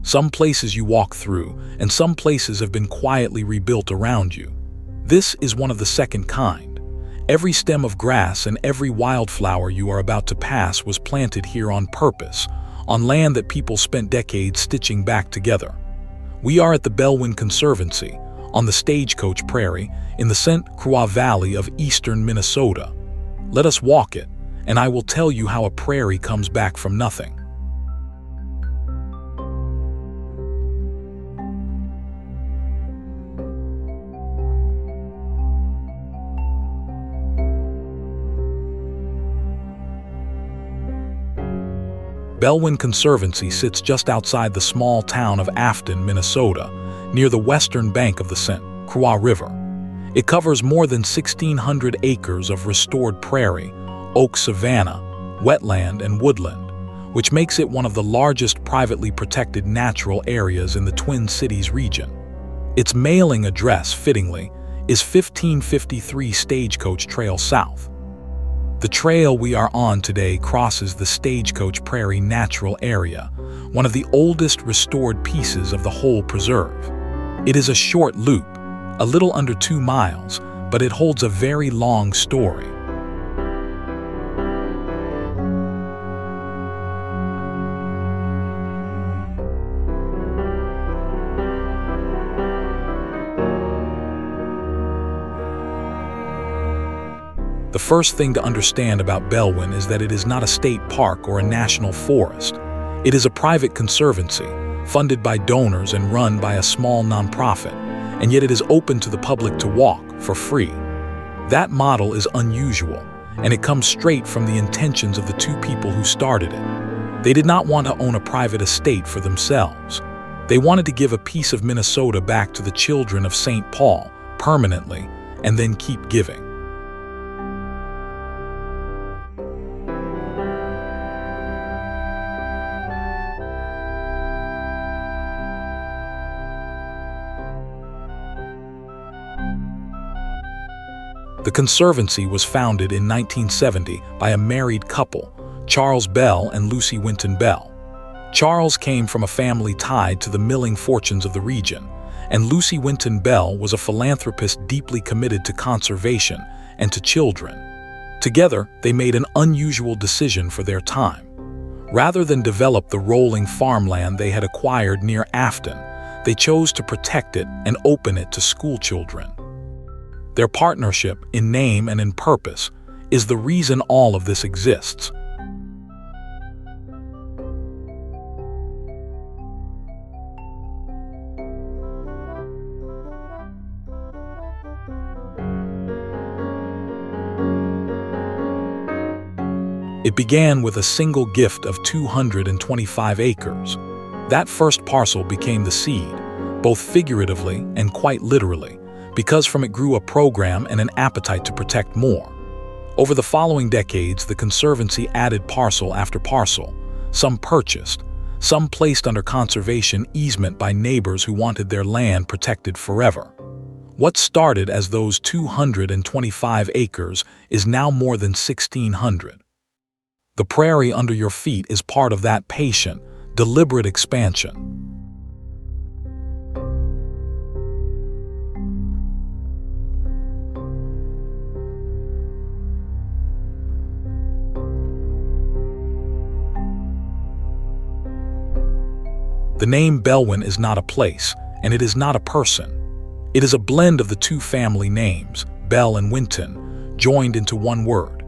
Some places you walk through, and some places have been quietly rebuilt around you. This is one of the second kind. Every stem of grass and every wildflower you are about to pass was planted here on purpose, on land that people spent decades stitching back together. We are at the Belwin Conservancy, on the Stagecoach Prairie, in the St. Croix Valley of eastern Minnesota. Let us walk it, and I will tell you how a prairie comes back from nothing. Belwin Conservancy sits just outside the small town of Afton, Minnesota, near the western bank of the St. Croix River. It covers more than 1,600 acres of restored prairie, oak savanna, wetland, and woodland, which makes it one of the largest privately protected natural areas in the Twin Cities region. Its mailing address, fittingly, is 1553 Stagecoach Trail South. The trail we are on today crosses the Stagecoach Prairie Natural Area, one of the oldest restored pieces of the whole preserve. It is a short loop, a little under 2 miles, but it holds a very long story. The first thing to understand about Belwin is that it is not a state park or a national forest. It is a private conservancy, funded by donors and run by a small nonprofit, and yet it is open to the public to walk for free. That model is unusual, and it comes straight from the intentions of the two people who started it. They did not want to own a private estate for themselves. They wanted to give a piece of Minnesota back to the children of St. Paul permanently, and then keep giving. The Conservancy was founded in 1970 by a married couple, Charles Bell and Lucy Winton Bell. Charles came from a family tied to the milling fortunes of the region, and Lucy Winton Bell was a philanthropist deeply committed to conservation and to children. Together, they made an unusual decision for their time. Rather than develop the rolling farmland they had acquired near Afton, they chose to protect it and open it to school children. Their partnership, in name and in purpose, is the reason all of this exists. It began with a single gift of 225 acres. That first parcel became the seed, both figuratively and quite literally, because from it grew a program and an appetite to protect more. Over the following decades, the Conservancy added parcel after parcel, some purchased, some placed under conservation easement by neighbors who wanted their land protected forever. What started as those 225 acres is now more than 1,600. The prairie under your feet is part of that patient, deliberate expansion. The name Belwin is not a place, and it is not a person. It is a blend of the two family names, Bell and Winton, joined into one word.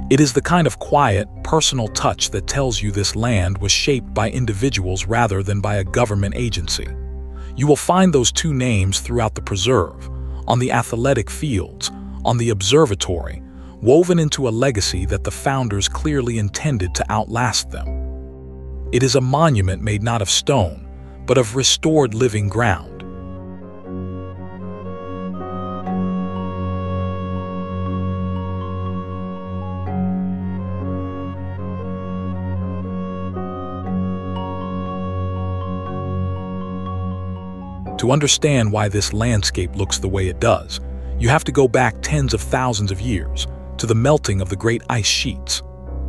It is the kind of quiet, personal touch that tells you this land was shaped by individuals rather than by a government agency. You will find those two names throughout the preserve, on the athletic fields, on the observatory, woven into a legacy that the founders clearly intended to outlast them. It is a monument made not of stone, but of restored living ground. To understand why this landscape looks the way it does, you have to go back tens of thousands of years, to the melting of the great ice sheets.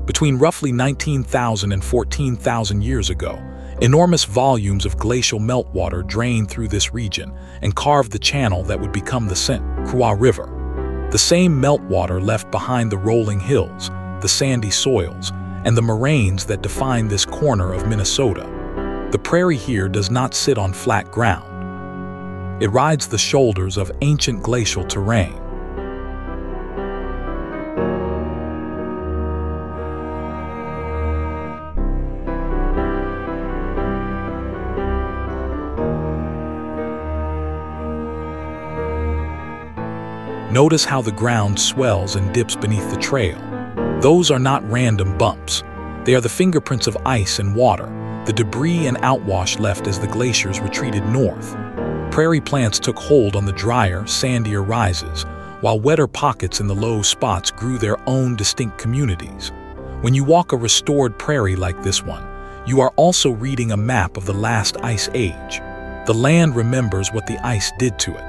Between roughly 19,000 and 14,000 years ago, Enormous volumes of glacial meltwater drained through this region and carved the channel that would become the St. Croix River. The same meltwater left behind the rolling hills, the sandy soils, and the moraines that define this corner of Minnesota. The prairie here does not sit on flat ground. It rides the shoulders of ancient glacial terrain. Notice how the ground swells and dips beneath the trail. Those are not random bumps. They are the fingerprints of ice and water, the debris and outwash left as the glaciers retreated north. Prairie plants took hold on the drier, sandier rises, while wetter pockets in the low spots grew their own distinct communities. When you walk a restored prairie like this one, you are also reading a map of the last ice age. The land remembers what the ice did to it.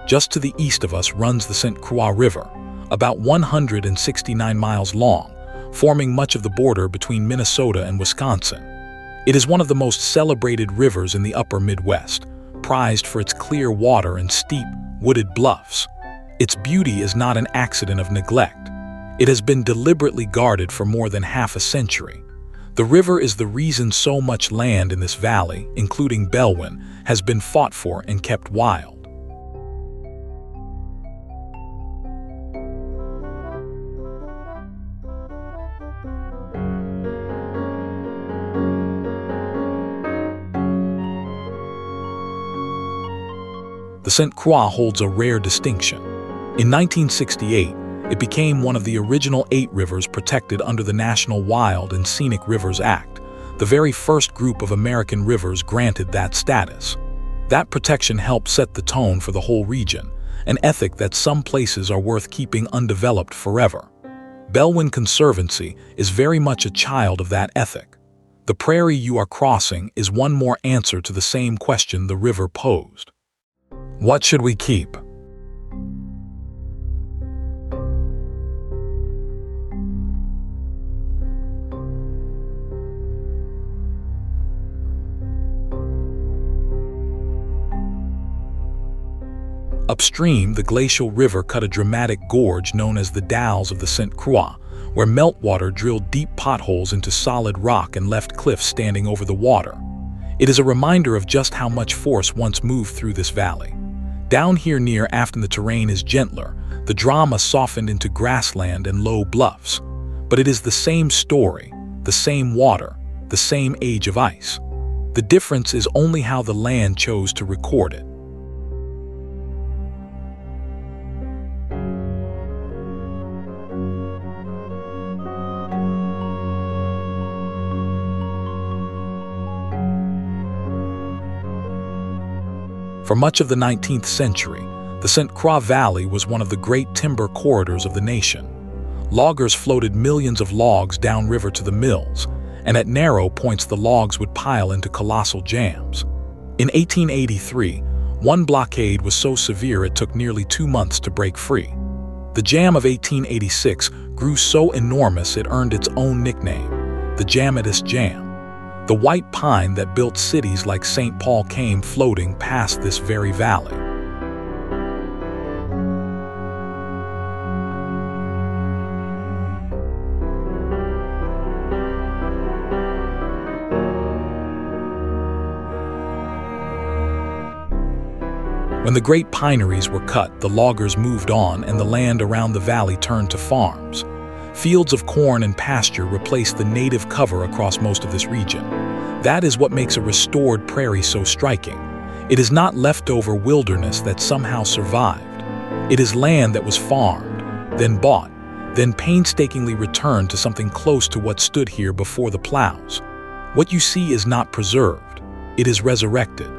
Just to the east of us runs the St. Croix River, about 169 miles long, forming much of the border between Minnesota and Wisconsin. It is one of the most celebrated rivers in the upper Midwest, prized for its clear water and steep, wooded bluffs. Its beauty is not an accident of neglect. It has been deliberately guarded for more than half a century. The river is the reason so much land in this valley, including Belwin, has been fought for and kept wild. The St. Croix holds a rare distinction. In 1968, it became one of the original 8 rivers protected under the National Wild and Scenic Rivers Act, the very first group of American rivers granted that status. That protection helped set the tone for the whole region, an ethic that some places are worth keeping undeveloped forever. Belwin Conservancy is very much a child of that ethic. The prairie you are crossing is one more answer to the same question the river posed. What should we keep? Upstream, the glacial river cut a dramatic gorge known as the Dalles of the St. Croix, where meltwater drilled deep potholes into solid rock and left cliffs standing over the water. It is a reminder of just how much force once moved through this valley. Down here near Afton, the terrain is gentler, the drama softened into grassland and low bluffs. But it is the same story, the same water, the same age of ice. The difference is only how the land chose to record it. For much of the 19th century, the St. Croix Valley was one of the great timber corridors of the nation. Loggers floated millions of logs downriver to the mills, and at narrow points the logs would pile into colossal jams. In 1883, one blockade was so severe it took nearly 2 months to break free. The jam of 1886 grew so enormous it earned its own nickname, the Jamatus Jam. The white pine that built cities like St. Paul came floating past this very valley. When the great pineries were cut, the loggers moved on and the land around the valley turned to farms. Fields of corn and pasture replaced the native cover across most of this region. That is what makes a restored prairie so striking. It is not leftover wilderness that somehow survived. It is land that was farmed, then bought, then painstakingly returned to something close to what stood here before the plows. What you see is not preserved, it is resurrected.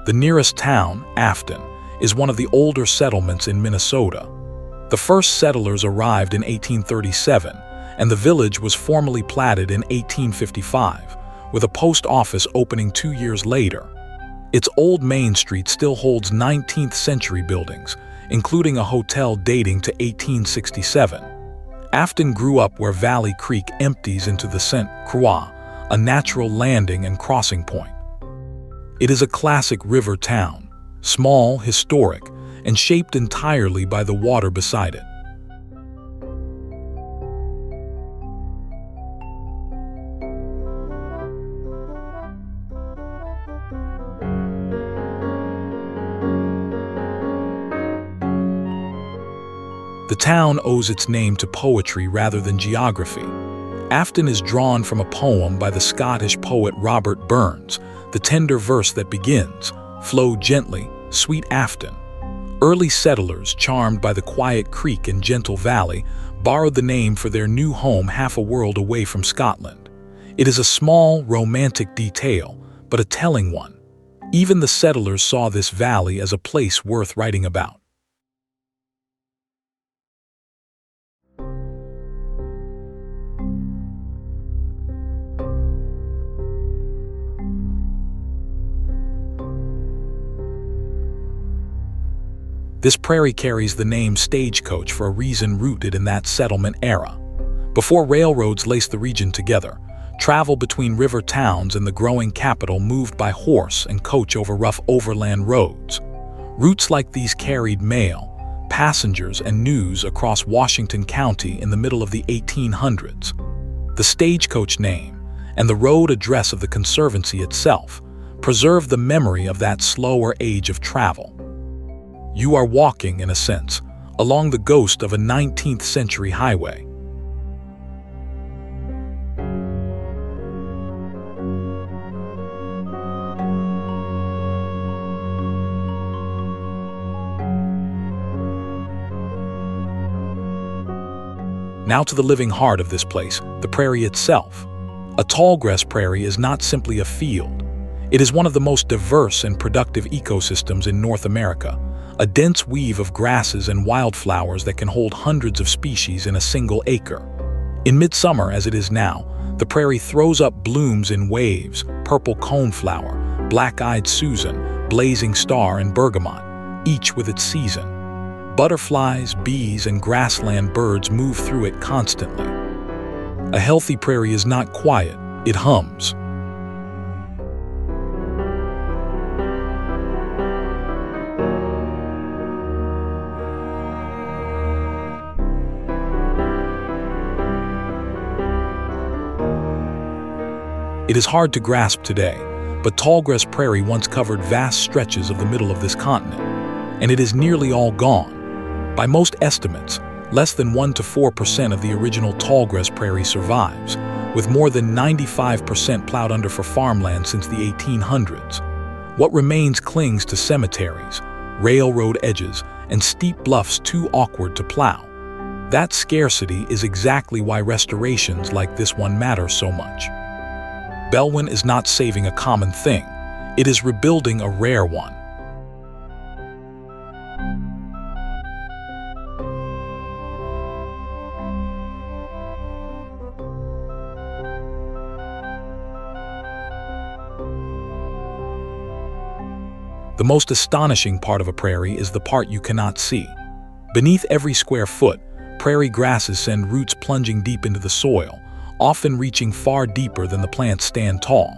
The nearest town, Afton, is one of the older settlements in Minnesota. The first settlers arrived in 1837, and the village was formally platted in 1855, with a post office opening 2 years later. Its old Main Street still holds 19th century buildings, including a hotel dating to 1867. Afton grew up where Valley Creek empties into the St. Croix, a natural landing and crossing point. It is a classic river town, small, historic, and shaped entirely by the water beside it. The town owes its name to poetry rather than geography. Afton is drawn from a poem by the Scottish poet Robert Burns, the tender verse that begins, "Flow gently, sweet Afton." Early settlers, charmed by the quiet creek and gentle valley, borrowed the name for their new home half a world away from Scotland. It is a small, romantic detail, but a telling one. Even the settlers saw this valley as a place worth writing about. This prairie carries the name Stagecoach for a reason rooted in that settlement era. Before railroads laced the region together, travel between river towns and the growing capital moved by horse and coach over rough overland roads. Routes like these carried mail, passengers, and news across Washington County in the middle of the 1800s. The Stagecoach name, and the road address of the Conservancy itself, preserve the memory of that slower age of travel. You are walking, in a sense, along the ghost of a 19th century highway. Now to the living heart of this place, the prairie itself. A tallgrass prairie is not simply a field. It is one of the most diverse and productive ecosystems in North America, a dense weave of grasses and wildflowers that can hold hundreds of species in a single acre. In midsummer, as it is now, the prairie throws up blooms in waves: purple coneflower, black-eyed Susan, blazing star, and bergamot, each with its season. Butterflies, bees, and grassland birds move through it constantly. A healthy prairie is not quiet, it hums. It is hard to grasp today, but tallgrass prairie once covered vast stretches of the middle of this continent, and it is nearly all gone. By most estimates, less than 1 to 4% of the original tallgrass prairie survives, with more than 95% plowed under for farmland since the 1800s. What remains clings to cemeteries, railroad edges, and steep bluffs too awkward to plow. That scarcity is exactly why restorations like this one matter so much. Belwin is not saving a common thing, it is rebuilding a rare one. The most astonishing part of a prairie is the part you cannot see. Beneath every square foot, prairie grasses send roots plunging deep into the soil, often reaching far deeper than the plants stand tall.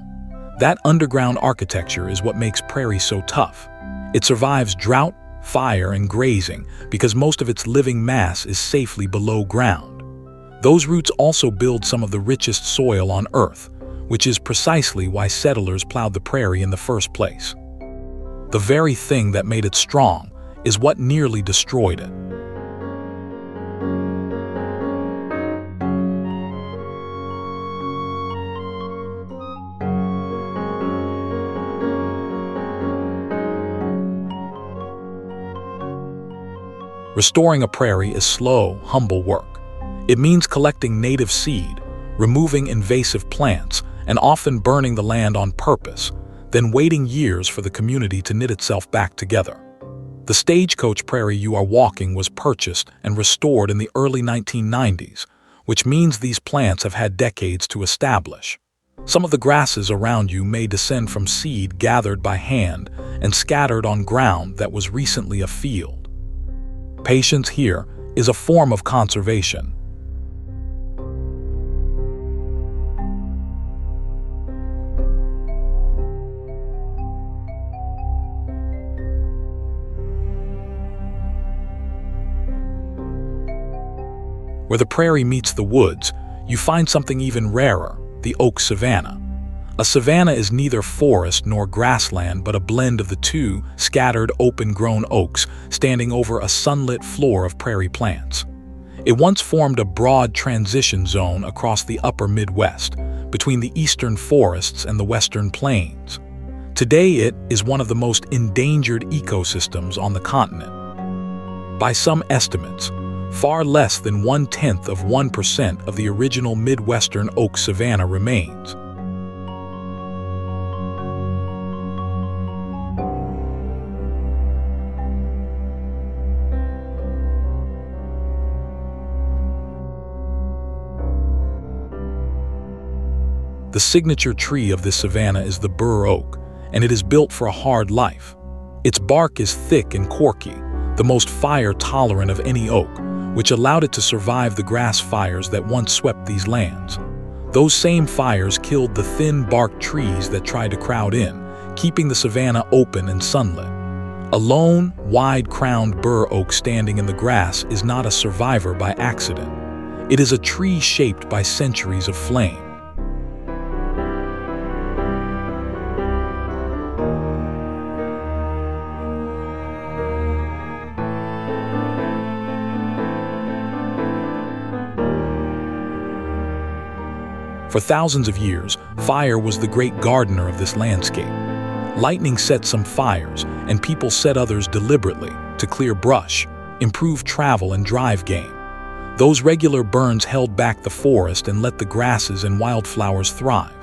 That underground architecture is what makes prairie so tough. It survives drought, fire, and grazing because most of its living mass is safely below ground. Those roots also build some of the richest soil on Earth, which is precisely why settlers plowed the prairie in the first place. The very thing that made it strong is what nearly destroyed it. Restoring a prairie is slow, humble work. It means collecting native seed, removing invasive plants, and often burning the land on purpose, then waiting years for the community to knit itself back together. The Stagecoach Prairie you are walking was purchased and restored in the early 1990s, which means these plants have had decades to establish. Some of the grasses around you may descend from seed gathered by hand and scattered on ground that was recently a field. Patience here is a form of conservation. Where the prairie meets the woods, you find something even rarer, the oak savanna. A savanna is neither forest nor grassland but a blend of the two, scattered open-grown oaks standing over a sunlit floor of prairie plants. It once formed a broad transition zone across the upper Midwest, between the eastern forests and the western plains. Today it is one of the most endangered ecosystems on the continent. By some estimates, far less than 0.1% of the original Midwestern oak savanna remains. The signature tree of this savanna is the bur oak, and it is built for a hard life. Its bark is thick and corky, the most fire-tolerant of any oak, which allowed it to survive the grass fires that once swept these lands. Those same fires killed the thin-barked trees that tried to crowd in, keeping the savanna open and sunlit. A lone, wide-crowned bur oak standing in the grass is not a survivor by accident. It is a tree shaped by centuries of flame. For thousands of years, fire was the great gardener of this landscape. Lightning set some fires, and people set others deliberately to clear brush, improve travel, and drive game. Those regular burns held back the forest and let the grasses and wildflowers thrive.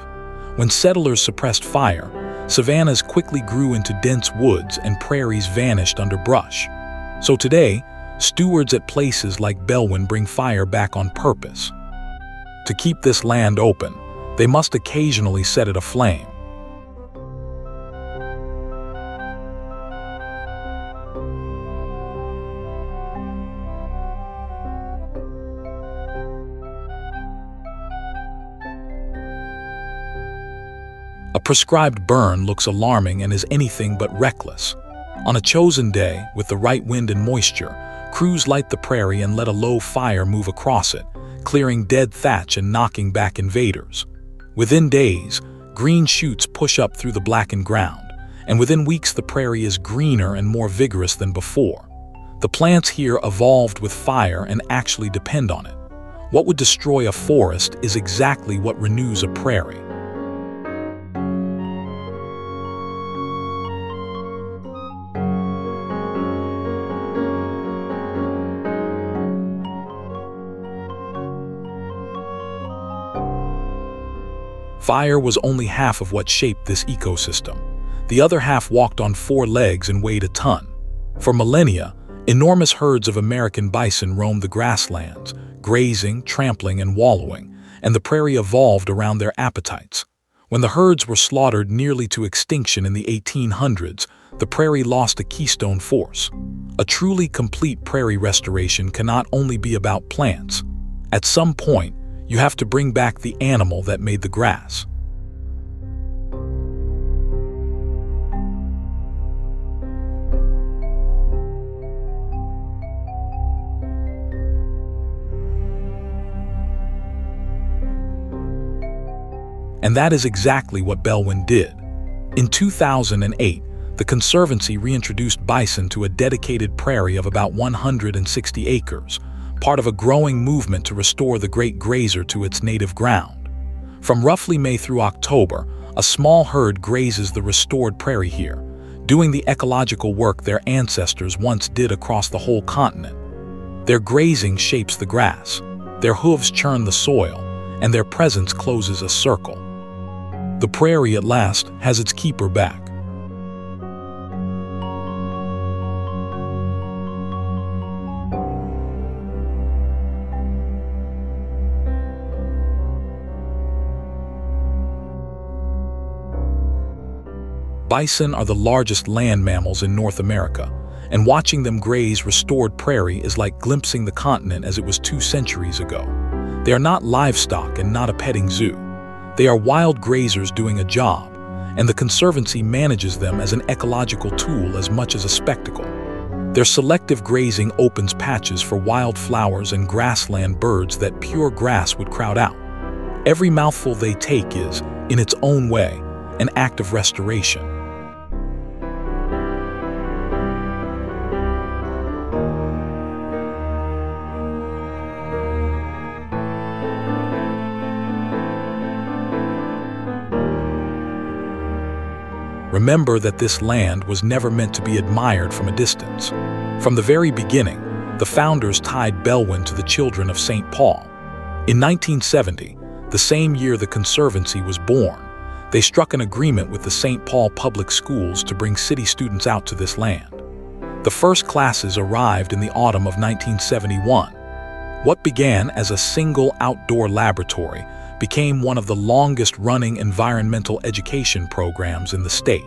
When settlers suppressed fire, savannas quickly grew into dense woods and prairies vanished under brush. So today, stewards at places like Belwin bring fire back on purpose. To keep this land open, they must occasionally set it aflame. A prescribed burn looks alarming and is anything but reckless. On a chosen day, with the right wind and moisture, crews light the prairie and let a low fire move across it, clearing dead thatch and knocking back invaders. Within days, green shoots push up through the blackened ground, and within weeks the prairie is greener and more vigorous than before. The plants here evolved with fire and actually depend on it. What would destroy a forest is exactly what renews a prairie. Fire was only half of what shaped this ecosystem. The other half walked on 4 legs and weighed a ton. For millennia, enormous herds of American bison roamed the grasslands, grazing, trampling, and wallowing, and the prairie evolved around their appetites. When the herds were slaughtered nearly to extinction in the 1800s, the prairie lost a keystone force. A truly complete prairie restoration cannot only be about plants. At some point, you have to bring back the animal that made the grass. And that is exactly what Belwin did. In 2008, the Conservancy reintroduced bison to a dedicated prairie of about 160 acres, part of a growing movement to restore the great grazer to its native ground. From roughly May through October, a small herd grazes the restored prairie here, doing the ecological work their ancestors once did across the whole continent. Their grazing shapes the grass, their hooves churn the soil, and their presence closes a circle. The prairie at last has its keeper back. Bison are the largest land mammals in North America, and watching them graze restored prairie is like glimpsing the continent as it was 2 centuries ago. They are not livestock and not a petting zoo. They are wild grazers doing a job, and the Conservancy manages them as an ecological tool as much as a spectacle. Their selective grazing opens patches for wildflowers and grassland birds that pure grass would crowd out. Every mouthful they take is, in its own way, an act of restoration. Remember that this land was never meant to be admired from a distance. From the very beginning, the founders tied Belwin to the children of St. Paul. In 1970, the same year the Conservancy was born, they struck an agreement with the St. Paul public schools to bring city students out to this land. The first classes arrived in the autumn of 1971. What began as a single outdoor laboratory became one of the longest-running environmental education programs in the state.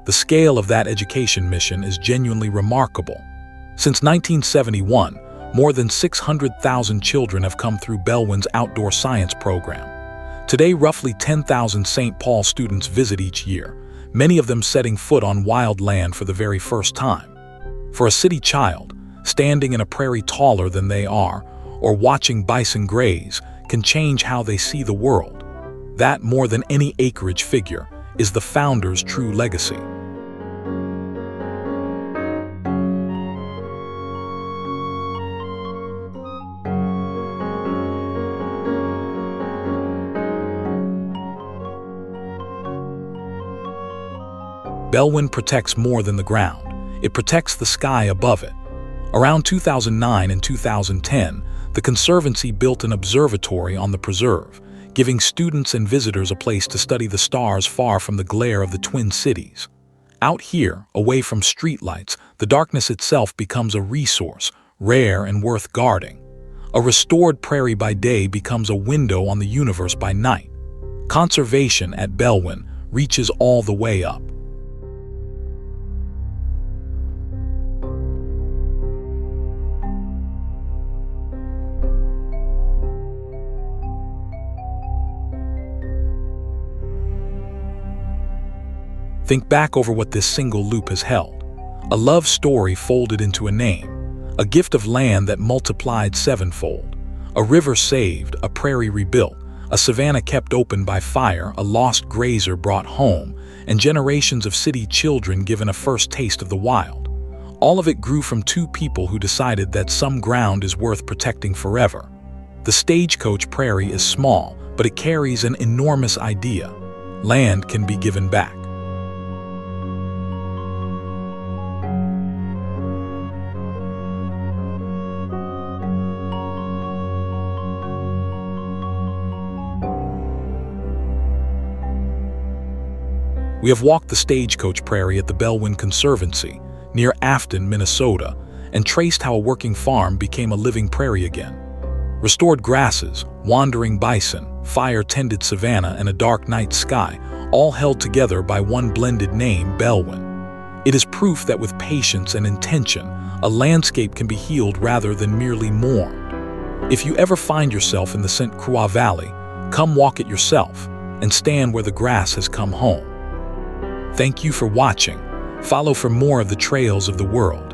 The scale of that education mission is genuinely remarkable. Since 1971, more than 600,000 children have come through Belwin's outdoor science program. Today, roughly 10,000 St. Paul students visit each year, many of them setting foot on wild land for the very first time. For a city child, standing in a prairie taller than they are, or watching bison graze, can change how they see the world. That, more than any acreage figure, is the founders' true legacy. Belwin protects more than the ground. It protects the sky above it. Around 2009 and 2010, the Conservancy built an observatory on the preserve, giving students and visitors a place to study the stars far from the glare of the Twin Cities. Out here, away from streetlights, the darkness itself becomes a resource, rare and worth guarding. A restored prairie by day becomes a window on the universe by night. Conservation at Belwin reaches all the way up. Think back over what this single loop has held. A love story folded into a name, a gift of land that multiplied sevenfold, a river saved, a prairie rebuilt, a savanna kept open by fire, a lost grazer brought home, and generations of city children given a first taste of the wild. All of it grew from 2 people who decided that some ground is worth protecting forever. The Stagecoach Prairie is small, but it carries an enormous idea. Land can be given back. We have walked the Stagecoach Prairie at the Belwin Conservancy, near Afton, Minnesota, and traced how a working farm became a living prairie again. Restored grasses, wandering bison, fire-tended savanna, and a dark night sky, all held together by one blended name, Belwin. It is proof that with patience and intention, a landscape can be healed rather than merely mourned. If you ever find yourself in the St. Croix Valley, come walk it yourself and stand where the grass has come home. Thank you for watching. Follow for more of the trails of the world.